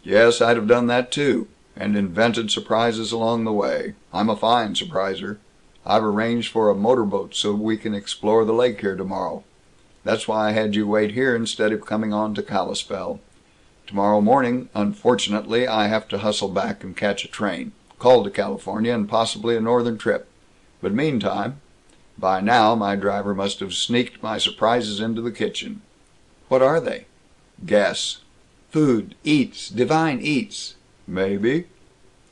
Yes, I'd have done that too, and invented surprises along the way. I'm a fine surpriser. I've arranged for a motorboat so we can explore the lake here tomorrow. That's why I had you wait here instead of coming on to Kalispell. Tomorrow morning, unfortunately, I have to hustle back and catch a train, call to California, and possibly a northern trip. But meantime, by now my driver must have sneaked my surprises into the kitchen." "What are they?" "Guess." "Food, eats, divine eats." "Maybe."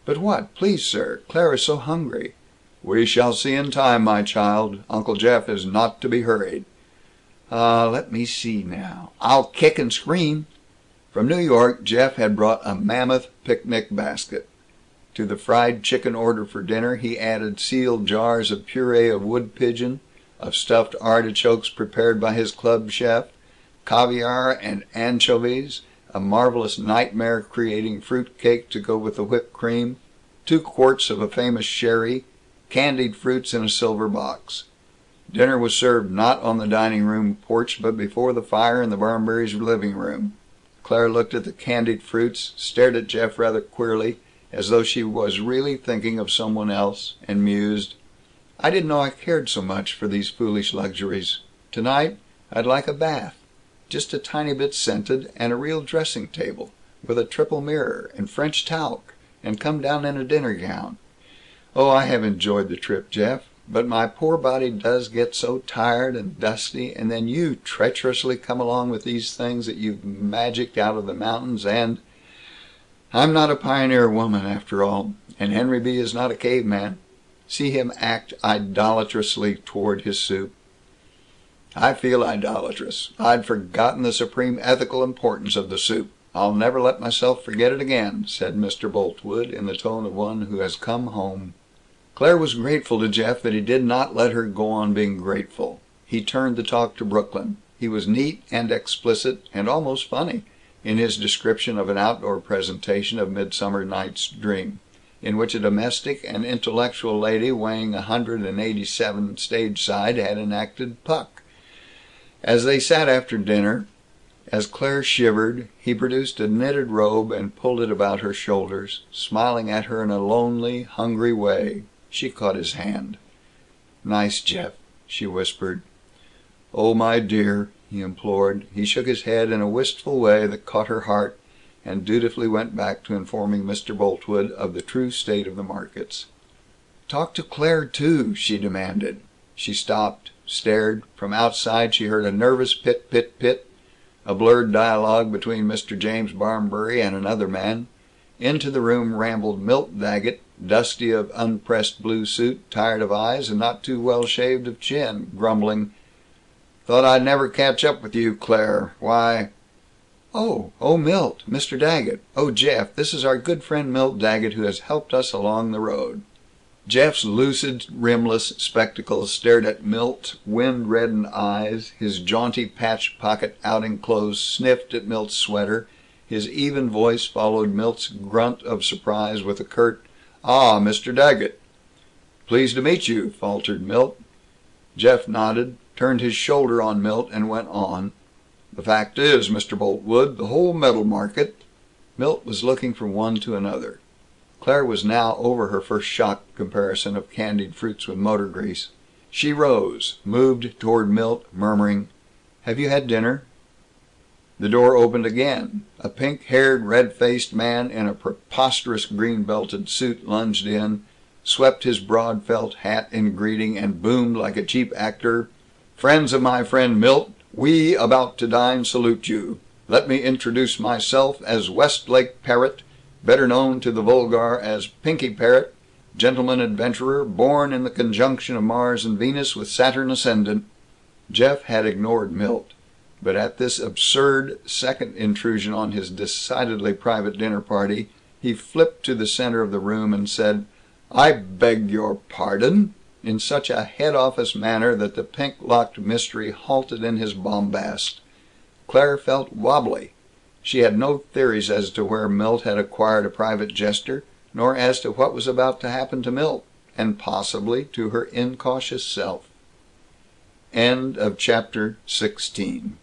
"But what? Please, sir. Claire is so hungry." "We shall see in time, my child. Uncle Jeff is not to be hurried." Let me see now. I'll kick and scream." From New York, Jeff had brought a mammoth picnic basket. To the fried chicken order for dinner, he added sealed jars of puree of wood pigeon, of stuffed artichokes prepared by his club chef, caviar and anchovies, a marvelous nightmare-creating fruit cake to go with the whipped cream, 2 quarts of a famous sherry, candied fruits in a silver box. Dinner was served not on the dining room porch, but before the fire in the Barmberry's living room. Claire looked at the candied fruits, stared at Jeff rather queerly, as though she was really thinking of someone else, and mused, "I didn't know I cared so much for these foolish luxuries. Tonight, I'd like a bath, just a tiny bit scented, and a real dressing table, with a triple mirror, and French talc, and come down in a dinner gown. Oh, I have enjoyed the trip, Jeff, but my poor body does get so tired and dusty, and then you treacherously come along with these things that you've magicked out of the mountains, and I'm not a pioneer woman, after all, and Henry B. is not a caveman. See him act idolatrously toward his soup." "I feel idolatrous. I'd forgotten the supreme ethical importance of the soup. I'll never let myself forget it again," said Mr. Boltwood, in the tone of one who has come home. Claire was grateful to Jeff that he did not let her go on being grateful. He turned the talk to Brooklyn. He was neat and explicit, and almost funny, in his description of an outdoor presentation of Midsummer Night's Dream, in which a domestic and intellectual lady weighing 187 stage side had enacted Puck. As they sat after dinner, as Claire shivered, he produced a knitted robe and pulled it about her shoulders, smiling at her in a lonely, hungry way. She caught his hand. "Nice, Jeff," she whispered. "Oh, my dear," he implored. He shook his head in a wistful way that caught her heart, and dutifully went back to informing Mr. Boltwood of the true state of the markets. "Talk to Claire, too," she demanded. She stopped, stared. From outside she heard a nervous pit, pit, pit, a blurred dialogue between Mr. James Barmberry and another man. Into the room rambled Milt Daggett, dusty of unpressed blue suit, tired of eyes, and not too well shaved of chin, grumbling, "Thought I'd never catch up with you, Claire. Why—" "Oh, Milt, Mr. Daggett. Oh, Jeff, this is our good friend Milt Daggett, who has helped us along the road." Jeff's lucid, rimless spectacles stared at Milt's wind-reddened eyes, his jaunty patch pocket outing clothes sniffed at Milt's sweater, his even voice followed Milt's grunt of surprise with a curt, "Ah, Mr. Daggett." "Pleased to meet you," faltered Milt. Jeff nodded, turned his shoulder on Milt, and went on, "The fact is, Mr. Boltwood, the whole metal market—" Milt was looking from one to another. Claire was now over her first shocked comparison of candied fruits with motor grease. She rose, moved toward Milt, murmuring, "Have you had dinner?" The door opened again. A pink-haired, red-faced man in a preposterous green-belted suit lunged in, swept his broad felt hat in greeting, and boomed like a cheap actor, "Friends of my friend Milt, we about to dine salute you. Let me introduce myself as Westlake Parrott, better known to the vulgar as Pinky Parrott, gentleman adventurer, born in the conjunction of Mars and Venus with Saturn ascendant." Jeff had ignored Milt, but at this absurd second intrusion on his decidedly private dinner party, he flipped to the center of the room and said, "I beg your pardon," in such a head office manner that the pink-locked mystery halted in his bombast. Claire felt wobbly. She had no theories as to where Milt had acquired a private jester, nor as to what was about to happen to Milt, and possibly to her incautious self. End of chapter 16.